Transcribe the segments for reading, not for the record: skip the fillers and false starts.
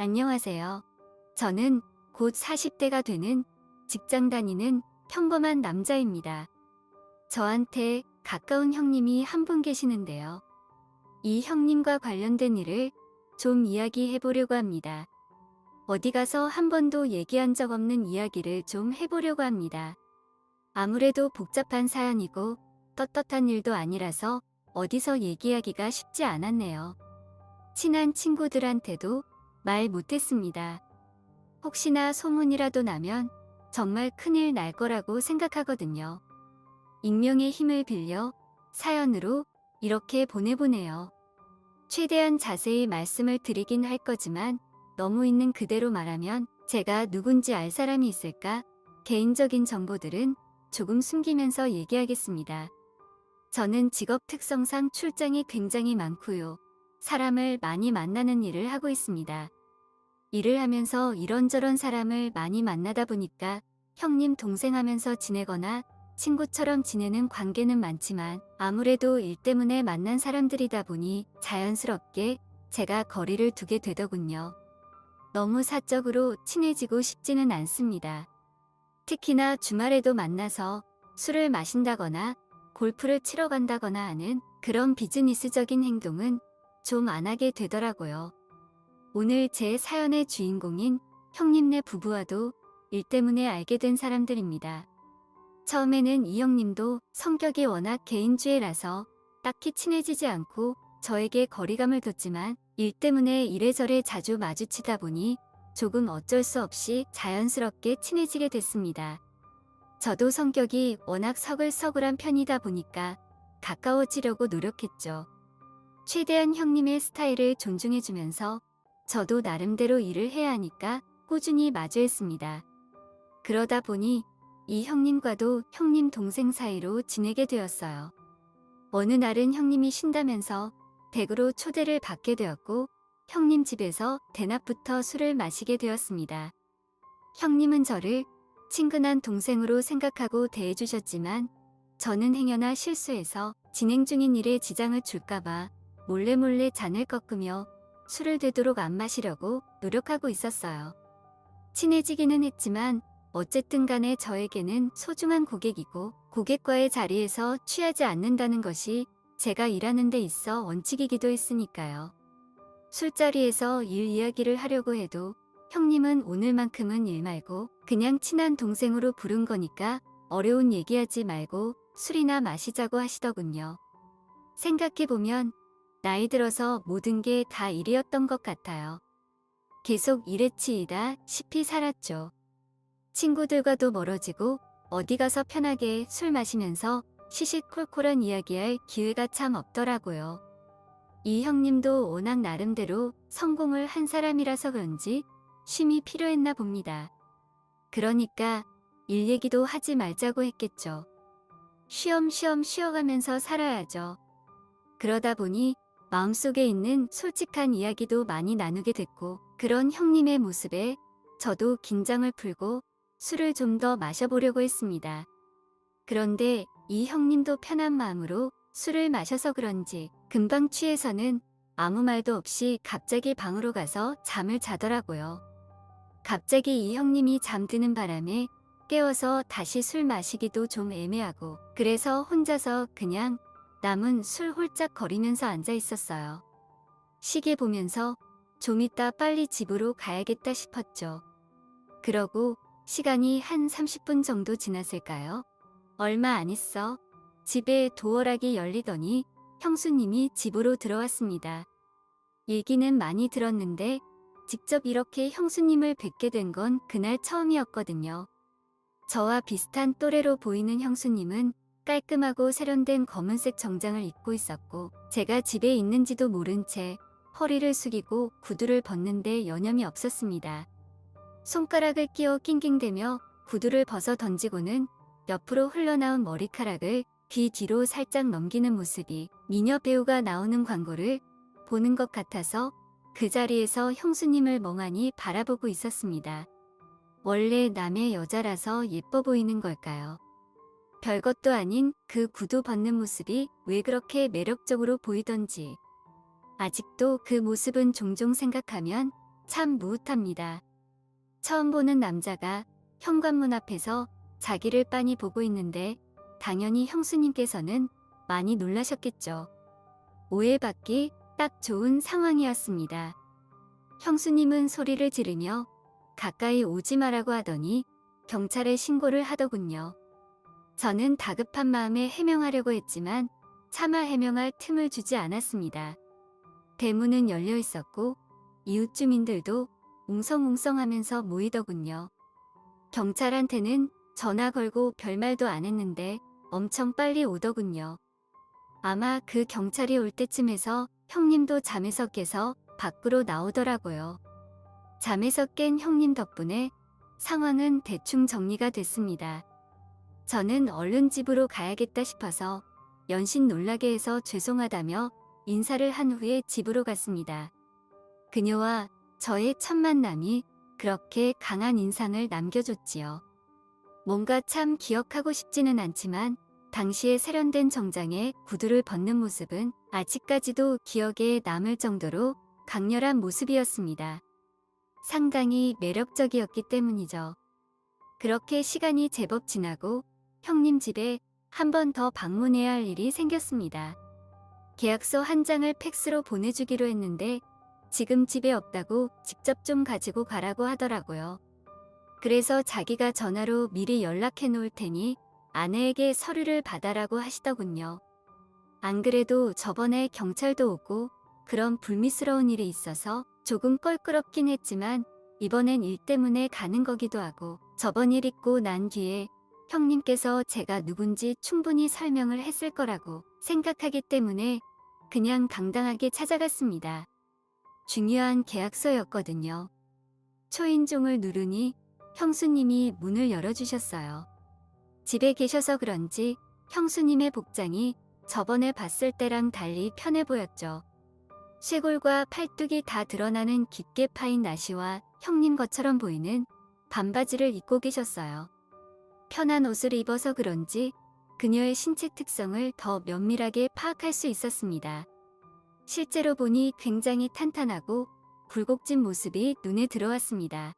안녕하세요. 저는 곧 40대가 되는 직장 다니는 평범한 남자입니다. 저한테 가까운 형님이 한 분 계시는데요. 이 형님과 관련된 일을 좀 이야기해 보려고 합니다. 어디 가서 한 번도 얘기한 적 없는 이야기를 좀 해보려고 합니다. 아무래도 복잡한 사연이고 떳떳한 일도 아니라서 어디서 얘기하기가 쉽지 않았네요. 친한 친구들한테도 말 못했습니다. 혹시나 소문이라도 나면 정말 큰일 날 거라고 생각하거든요. 익명의 힘을 빌려 사연으로 이렇게 보내보네요. 최대한 자세히 말씀을 드리긴 할 거지만 너무 있는 그대로 말하면 제가 누군지 알 사람이 있을까? 개인적인 정보들은 조금 숨기면서 얘기하겠습니다. 저는 직업 특성상 출장이 굉장히 많고요. 사람을 많이 만나는 일을 하고 있습니다. 일을 하면서 이런저런 사람을 많이 만나다 보니까 형님 동생 하면서 지내거나 친구처럼 지내는 관계는 많지만 아무래도 일 때문에 만난 사람들이다 보니 자연스럽게 제가 거리를 두게 되더군요. 너무 사적으로 친해지고 싶지는 않습니다. 특히나 주말에도 만나서 술을 마신다거나 골프를 치러 간다거나 하는 그런 비즈니스적인 행동은 좀 안 하게 되더라고요. 오늘 제 사연의 주인공인 형님네 부부와도 일 때문에 알게 된 사람들입니다. 처음에는 이 형님도 성격이 워낙 개인주의라서 딱히 친해지지 않고 저에게 거리감을 뒀지만 일 때문에 이래저래 자주 마주치다 보니 조금 어쩔 수 없이 자연스럽게 친해지게 됐습니다. 저도 성격이 워낙 서글서글한 편이다 보니까 가까워지려고 노력했죠. 최대한 형님의 스타일을 존중해주면서 저도 나름대로 일을 해야 하니까 꾸준히 마주했습니다. 그러다 보니 이 형님과도 형님 동생 사이로 지내게 되었어요. 어느 날은 형님이 쉰다면서 댁으로 초대를 받게 되었고 형님 집에서 대낮부터 술을 마시게 되었습니다. 형님은 저를 친근한 동생으로 생각하고 대해주셨지만 저는 행여나 실수해서 진행 중인 일에 지장을 줄까봐 몰래몰래 잔을 꺾으며 술을 되도록 안 마시려고 노력하고 있었어요. 친해지기는 했지만 어쨌든 간에 저에게는 소중한 고객이고 고객과의 자리에서 취하지 않는다는 것이 제가 일하는 데 있어 원칙이기도 했으니까요. 술자리에서 일 이야기를 하려고 해도 형님은 오늘만큼은 일 말고 그냥 친한 동생으로 부른 거니까 어려운 얘기하지 말고 술이나 마시자고 하시더군요. 생각해보면 나이 들어서 모든 게 다 일이었던 것 같아요. 계속 일에치이다 시피 살았죠. 친구들과도 멀어지고 어디 가서 편하게 술 마시면서 시시콜콜한 이야기할 기회가 참 없더라고요. 이 형님도 워낙 나름대로 성공을 한 사람이라서 그런지 쉼이 필요했나 봅니다. 그러니까 일 얘기도 하지 말자고 했겠죠. 쉬엄쉬엄 쉬어가면서 살아야죠. 그러다 보니 마음속에 있는 솔직한 이야기도 많이 나누게 됐고 그런 형님의 모습에 저도 긴장을 풀고 술을 좀 더 마셔보려고 했습니다. 그런데 이 형님도 편한 마음으로 술을 마셔서 그런지 금방 취해서는 아무 말도 없이 갑자기 방으로 가서 잠을 자더라고요. 갑자기 이 형님이 잠드는 바람에 깨워서 다시 술 마시기도 좀 애매하고 그래서 혼자서 그냥 남은 술 홀짝 거리면서 앉아 있었어요. 시계 보면서 좀 이따 빨리 집으로 가야겠다 싶었죠. 그러고 시간이 한 30분 정도 지났을까요? 얼마 안 있어 집에 도어락이 열리더니 형수님이 집으로 들어왔습니다. 얘기는 많이 들었는데 직접 이렇게 형수님을 뵙게 된 건 그날 처음이었거든요. 저와 비슷한 또래로 보이는 형수님은 깔끔하고 세련된 검은색 정장을 입고 있었고 제가 집에 있는지도 모른 채 허리를 숙이고 구두를 벗는데 여념이 없었습니다. 손가락을 끼워 낑낑대며 구두를 벗어 던지고는 옆으로 흘러나온 머리카락을 귀 뒤로 살짝 넘기는 모습이 미녀 배우가 나오는 광고를 보는 것 같아서 그 자리에서 형수님을 멍하니 바라보고 있었습니다. 원래 남의 여자라서 예뻐 보이는 걸까요? 별것도 아닌 그 구두 벗는 모습이 왜 그렇게 매력적으로 보이던지 아직도 그 모습은 종종 생각하면 참 무웃합니다. 처음 보는 남자가 현관문 앞에서 자기를 빤히 보고 있는데 당연히 형수님께서는 많이 놀라셨겠죠. 오해받기 딱 좋은 상황이었습니다. 형수님은 소리를 지르며 가까이 오지 마라고 하더니 경찰에 신고를 하더군요. 저는 다급한 마음에 해명하려고 했지만 차마 해명할 틈을 주지 않았습니다. 대문은 열려 있었고 이웃 주민들도 웅성웅성하면서 모이더군요. 경찰한테는 전화 걸고 별말도 안 했는데 엄청 빨리 오더군요. 아마 그 경찰이 올 때쯤에서 형님도 잠에서 깨서 밖으로 나오더라고요. 잠에서 깬 형님 덕분에 상황은 대충 정리가 됐습니다. 저는 얼른 집으로 가야겠다 싶어서 연신 놀라게 해서 죄송하다며 인사를 한 후에 집으로 갔습니다. 그녀와 저의 첫 만남이 그렇게 강한 인상을 남겨줬지요. 뭔가 참 기억하고 싶지는 않지만 당시에 세련된 정장에 구두를 벗는 모습은 아직까지도 기억에 남을 정도로 강렬한 모습이었습니다. 상당히 매력적이었기 때문이죠. 그렇게 시간이 제법 지나고 형님 집에 한 번 더 방문해야 할 일이 생겼습니다. 계약서 한 장을 팩스로 보내주기로 했는데 지금 집에 없다고 직접 좀 가지고 가라고 하더라고요. 그래서 자기가 전화로 미리 연락해 놓을 테니 아내에게 서류를 받아라고 하시더군요. 안 그래도 저번에 경찰도 오고 그런 불미스러운 일이 있어서 조금 껄끄럽긴 했지만 이번엔 일 때문에 가는 거기도 하고 저번 일 있고 난 뒤에 형님께서 제가 누군지 충분히 설명을 했을 거라고 생각하기 때문에 그냥 당당하게 찾아갔습니다. 중요한 계약서였거든요. 초인종을 누르니 형수님이 문을 열어주셨어요. 집에 계셔서 그런지 형수님의 복장이 저번에 봤을 때랑 달리 편해 보였죠. 쇄골과 팔뚝이 다 드러나는 깊게 파인 나시와 형님 것처럼 보이는 반바지를 입고 계셨어요. 편한 옷을 입어서 그런지 그녀의 신체 특성을 더 면밀하게 파악할 수 있었습니다. 실제로 보니 굉장히 탄탄하고 굴곡진 모습이 눈에 들어왔습니다.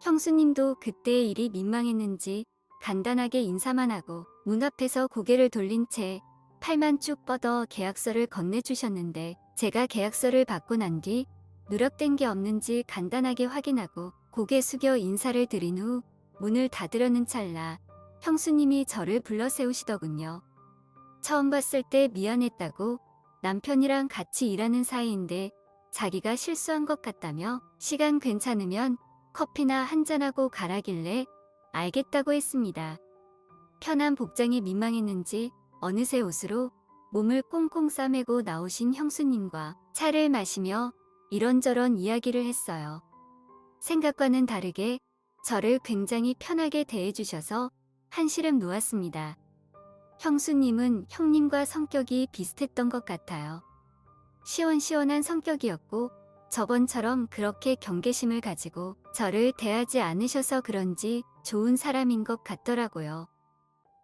형수님도 그때의 일이 민망했는지 간단하게 인사만 하고 문 앞에서 고개를 돌린 채 팔만 쭉 뻗어 계약서를 건네주셨는데 제가 계약서를 받고 난 뒤 누락된 게 없는지 간단하게 확인하고 고개 숙여 인사를 드린 후 문을 닫으려는 찰나 형수님이 저를 불러 세우시더군요. 처음 봤을 때 미안했다고 남편이랑 같이 일하는 사이인데 자기가 실수한 것 같다며 시간 괜찮으면 커피나 한잔하고 가라길래 알겠다고 했습니다. 편한 복장이 민망했는지 어느새 옷으로 몸을 꽁꽁 싸매고 나오신 형수님과 차를 마시며 이런저런 이야기를 했어요. 생각과는 다르게 저를 굉장히 편하게 대해주셔서 한시름 놓았습니다. 형수님은 형님과 성격이 비슷했던 것 같아요. 시원시원한 성격이었고 저번처럼 그렇게 경계심을 가지고 저를 대하지 않으셔서 그런지 좋은 사람인 것 같더라고요.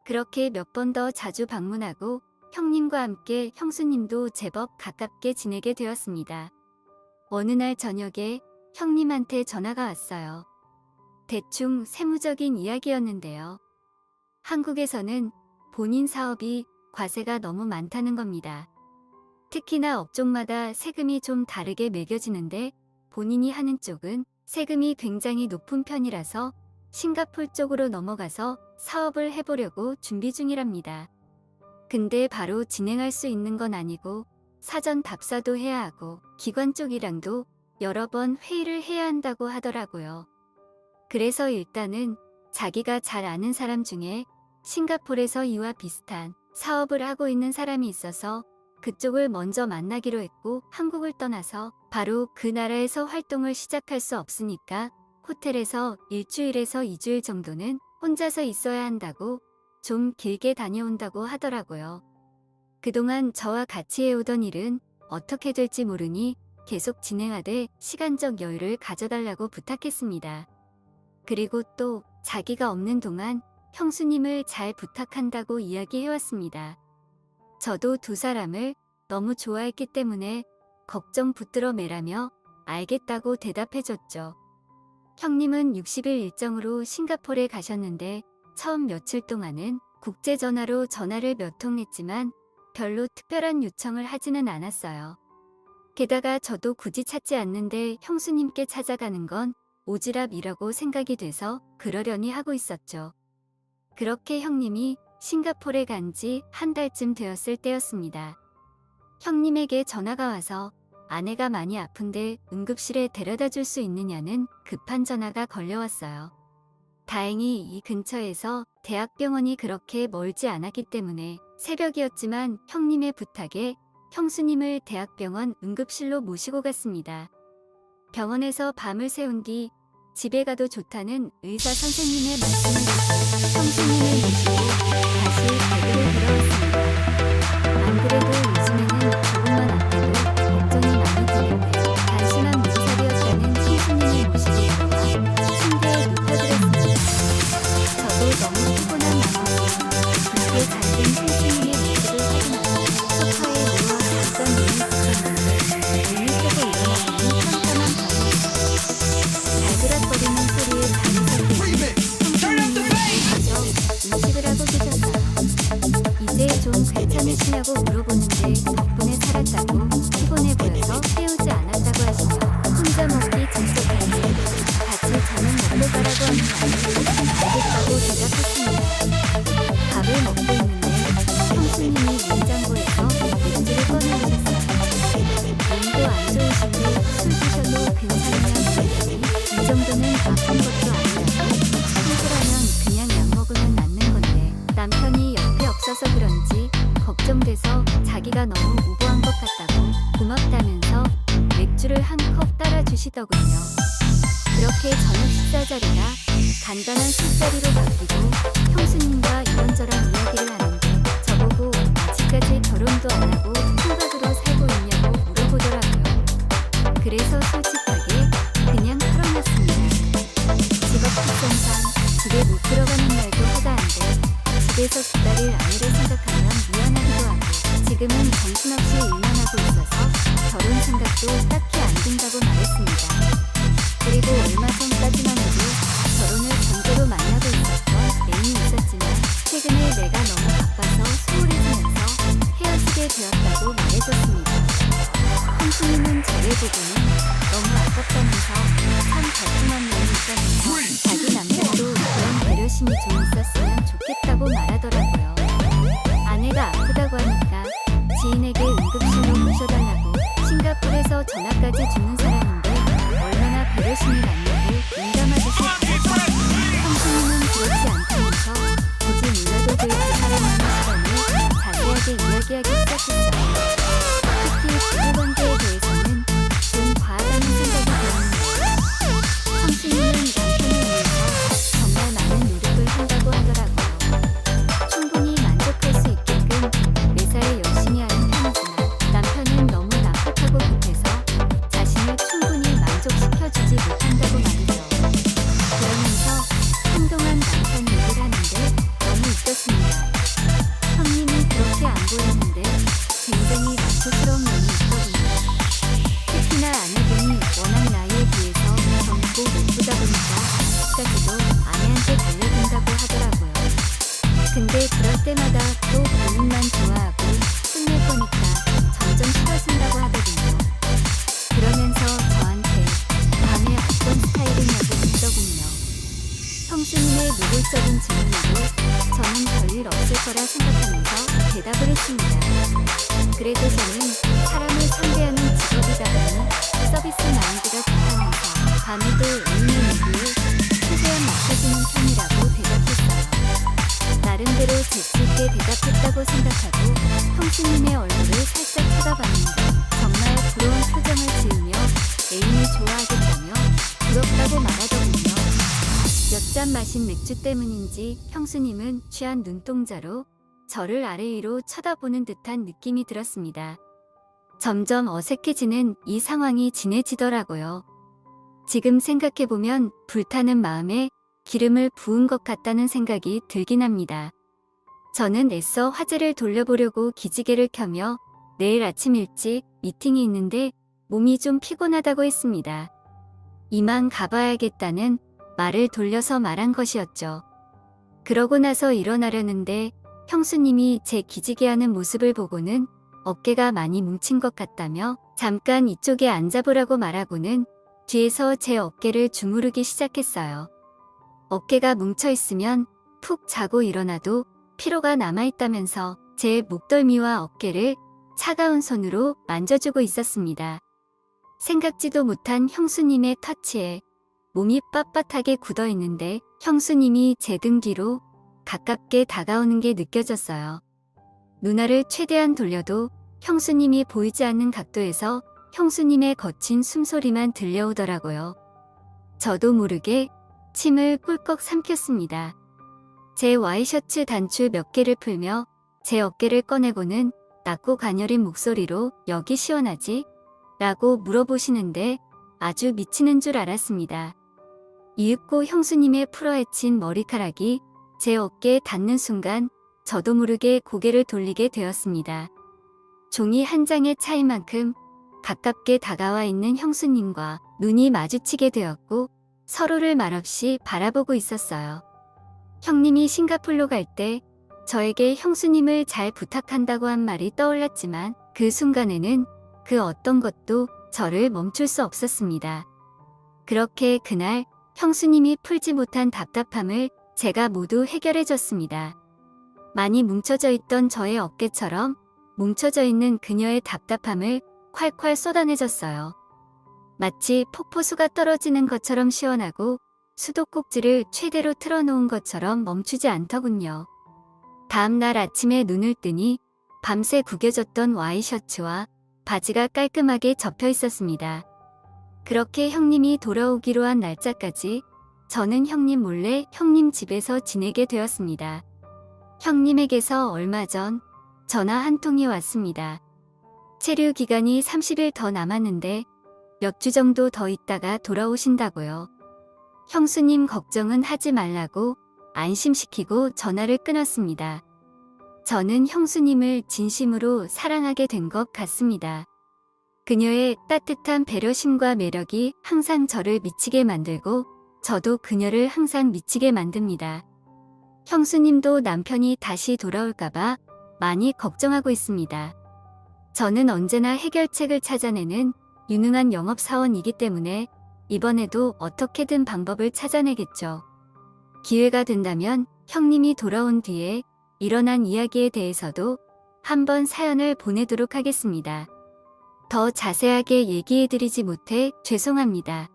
그렇게 몇 번 더 자주 방문하고 형님과 함께 형수님도 제법 가깝게 지내게 되었습니다. 어느 날 저녁에 형님한테 전화가 왔어요. 대충 세무적인 이야기였는데요. 한국에서는 본인 사업이 과세가 너무 많다는 겁니다. 특히나 업종마다 세금이 좀 다르게 매겨지는데 본인이 하는 쪽은 세금이 굉장히 높은 편이라서 싱가폴 쪽으로 넘어가서 사업을 해보려고 준비 중이랍니다. 근데 바로 진행할 수 있는 건 아니고 사전 답사도 해야 하고 기관 쪽이랑도 여러 번 회의를 해야 한다고 하더라고요. 그래서 일단은 자기가 잘 아는 사람 중에 싱가폴에서 이와 비슷한 사업을 하고 있는 사람이 있어서 그쪽을 먼저 만나기로 했고 한국을 떠나서 바로 그 나라에서 활동을 시작할 수 없으니까 호텔에서 일주일에서 2주일 정도는 혼자서 있어야 한다고 좀 길게 다녀온다고 하더라고요. 그동안 저와 같이 해오던 일은 어떻게 될지 모르니 계속 진행하되 시간적 여유를 가져달라고 부탁했습니다. 그리고 또 자기가 없는 동안 형수님을 잘 부탁한다고 이야기해왔습니다. 저도 두 사람을 너무 좋아했기 때문에 걱정 붙들어 매라며 알겠다고 대답해줬죠. 형님은 60일 일정으로 싱가포르에 가셨는데 처음 며칠 동안은 국제 전화로 전화를 몇 통 했지만 별로 특별한 요청을 하지는 않았어요. 게다가 저도 굳이 찾지 않는데 형수님께 찾아가는 건 오지랖이라고 생각이 돼서 그러려니 하고 있었죠. 그렇게 형님이 싱가포르에 간 지 한 달쯤 되었을 때였습니다. 형님에게 전화가 와서 아내가 많이 아픈데 응급실에 데려다 줄 수 있느냐는 급한 전화가 걸려왔어요. 다행히 이 근처에서 대학병원이 그렇게 멀지 않았기 때문에 새벽이었지만 형님의 부탁에 형수님을 대학병원 응급실로 모시고 갔습니다. 병원에서 밤을 새운 뒤 집에 가도 좋다는 의사 선생님의 말씀을 듣고 형수님을 모시고 다시 댁으로 돌아왔습니다. 안 그래도 요즘에는 조금만 아파도 걱정이 많이 되는데 단순한 몸살이었다는 형수님을 모시고 들어가 침대에 눕혀드렸습니다. 저도 너무 피곤한 나머지 붉게 잠든 형수님의 모습을 확인하고 소파에 누워 잠깐 눈을 붙였는데 눈을 뜨고 일어나보니 깜깜한 밤이었어요. 달그락거리는 소리에 잠이 섞이니 형수님이 먼저 음식을 하고 계셨어요. 이제 좀 괜찮으시냐고 물어보는데 덕분에 살았다고 피곤해 보여서 깨우지 않았다고 하시며 혼자 먹기 직접하니 같이 저녁 먹고 가라고 하는 말에 알겠다고 대답했습니다. 밥을 먹고 있는데 형수님이 냉장고에서 맥주를 꺼내오셨어요. 몸도 안 좋으신데 술 드셔도 괜찮으냐 물었더니 이 정도는 아픈 것도 아니라고 평소라면 그냥 약 먹으면 낫는 건데 남편이 옆에 없어서 그런지 걱정돼서 자기가 너무 오버한 것 같다고 고맙다면서 맥주를 한 컵 따라주시더군요. 그렇게 저녁 식사 자리가 간단한 술자리로 바뀌고 형수님과 이런저런 이야기를 하는데 저보고 아직까지 결혼도 안 하고 총각으로 살고 있냐고 물어보더라고요. 그래서 솔직하게 그냥 털어놨습니다. 직업 특성상 집에 못 들어가는 날도 허다한데 집에서 기다릴 아내를 생각하면 미안하기도 하고 지금은 정신없이 일만 하고 있어서 결혼 생각도 딱히 안 든다고 말했습니다. 그리고 얼마 전까지만 해도 결혼을 전제로 만나고 있었던 애인이 있었지만 최근에 내가 너무 바빠서 소홀해지면서 헤어지게 되었다고 말해줬습니다. 형수님은 저를 보고는 너무 아깝다면서 참 달콤한 면이 있다면서 자기 남편도 그런 배려심이 좀 있었으면 좋겠다고 말하더라고요. 아내가 아프다고 하니까 지인에게 응급실로 모셔달라고 싱가포르에서 전화까지 주는 사람인데 얼마나 배려심이 많냐고 민감하듯이 받았더니 형수님은 그렇지 않다면서 굳이 몰라도 될 그 사람만의 시간을 자세하게 이야기하기 시작했어요. 특히 부부관계에 대해서는 좀 과하다는 생각이 들었는데요. 형수님은 남편을 위해서 정말 많은 노력을 한다고 하더라고요. 충분히 만족할 수 있게끔 매사에 열심히 하는 편이지만 남편은 너무 난폭하고 급해서 자신을 충분히 만족시켜주지 못한다고 말이죠. 그러면서 한동안 남편 얘기를 하는데 너무 웃겼습니다. 형님이 그렇게 안 보였는데 굉장히 마초스러운 면이 있거든요. 특히나 아내분이 워낙 나이에 비해서 젊고 예쁘다 보니까 아직까지도 아내한테 달려든다고 하더라고요. 근데 그럴 때마다 또 본인만 좋아하고 끝낼 거니까 점점 싫어진다고 하거든요. 그러면서 저한테 밤에 어떤 스타일이냐고 묻더군요. 형수님의 노골적인 질문으로 저는 별일 없을 거라 생각하면서 대답을 했습니다. 그래도 저는 사람을 상대하는 직업이다 보니 서비스 마인드가 좋다면서 밤에도 애인의 얘기에 최대한 맞춰주는 편이라고 대답했어요. 나름대로 재치있게 대답했다고 생각하고 형수님의 얼굴을 살짝 쳐다봤는데 정말 부러운 표정을 지으며 애인이 좋아하겠다며 부럽다고 말하더군요. 몇 잔 마신 맥주 때문인지 형수님은 취한 눈동자로 저를 아래 위로 쳐다보는 듯한 느낌이 들었습니다. 점점 어색해지는 이 상황이 진해지더라고요. 지금 생각해보면 불타는 마음에 기름을 부은 것 같다는 생각이 들긴 합니다. 저는 애써 화제를 돌려보려고 기지개를 켜며 내일 아침 일찍 미팅이 있는데 몸이 좀 피곤하다고 했습니다. 이만 가봐야겠다는 말을 돌려서 말한 것이었죠. 그러고 나서 일어나려는데 형수님이 제 기지개하는 모습을 보고는 어깨가 많이 뭉친 것 같다며 잠깐 이쪽에 앉아보라고 말하고는 뒤에서 제 어깨를 주무르기 시작했어요. 어깨가 뭉쳐있으면 푹 자고 일어나도 피로가 남아있다면서 제 목덜미와 어깨를 차가운 손으로 만져주고 있었습니다. 생각지도 못한 형수님의 터치에 몸이 빳빳하게 굳어있는데 형수님이 제 등 뒤로 가깝게 다가오는 게 느껴졌어요. 눈알을 최대한 돌려도 형수님이 보이지 않는 각도에서 형수님의 거친 숨소리만 들려오더라고요. 저도 모르게 침을 꿀꺽 삼켰습니다. 제 와이셔츠 단추 몇 개를 풀며 제 어깨를 꺼내고는 낮고 가녀린 목소리로 "여기 시원하지?" 라고 물어보시는데 아주 미치는 줄 알았습니다. 이윽고 형수님의 풀어헤친 머리카락이 제 어깨에 닿는 순간 저도 모르게 고개를 돌리게 되었습니다. 종이 한 장의 차이만큼 가깝게 다가와 있는 형수님과 눈이 마주치게 되었고 서로를 말없이 바라보고 있었어요. 형님이 싱가폴로 갈 때 저에게 형수님을 잘 부탁한다고 한 말이 떠올랐지만 그 순간에는 그 어떤 것도 저를 멈출 수 없었습니다. 그렇게 그날 형수님이 풀지 못한 답답함을 제가 모두 해결해 줬습니다. 많이 뭉쳐져 있던 저의 어깨처럼 뭉쳐져 있는 그녀의 답답함을 콸콸 쏟아내줬어요. 마치 폭포수가 떨어지는 것처럼 시원하고 수도꼭지를 최대로 틀어놓은 것처럼 멈추지 않더군요. 다음 날 아침에 눈을 뜨니 밤새 구겨졌던 와이셔츠와 바지가 깔끔하게 접혀 있었습니다. 그렇게 형님이 돌아오기로 한 날짜까지 저는 형님 몰래 형님 집에서 지내게 되었습니다. 형님에게서 얼마 전 전화 한 통이 왔습니다. 체류 기간이 30일 더 남았는데 몇 주 정도 더 있다가 돌아오신다고요. 형수님 걱정은 하지 말라고 안심시키고 전화를 끊었습니다. 저는 형수님을 진심으로 사랑하게 된 것 같습니다. 그녀의 따뜻한 배려심과 매력이 항상 저를 미치게 만들고 저도 그녀를 항상 미치게 만듭니다. 형수님도 남편이 다시 돌아올까봐 많이 걱정하고 있습니다. 저는 언제나 해결책을 찾아내는 유능한 영업사원이기 때문에 이번에도 어떻게든 방법을 찾아내겠죠. 기회가 된다면 형님이 돌아온 뒤에 일어난 이야기에 대해서도 한번 사연을 보내도록 하겠습니다. 더 자세하게 얘기해드리지 못해 죄송합니다.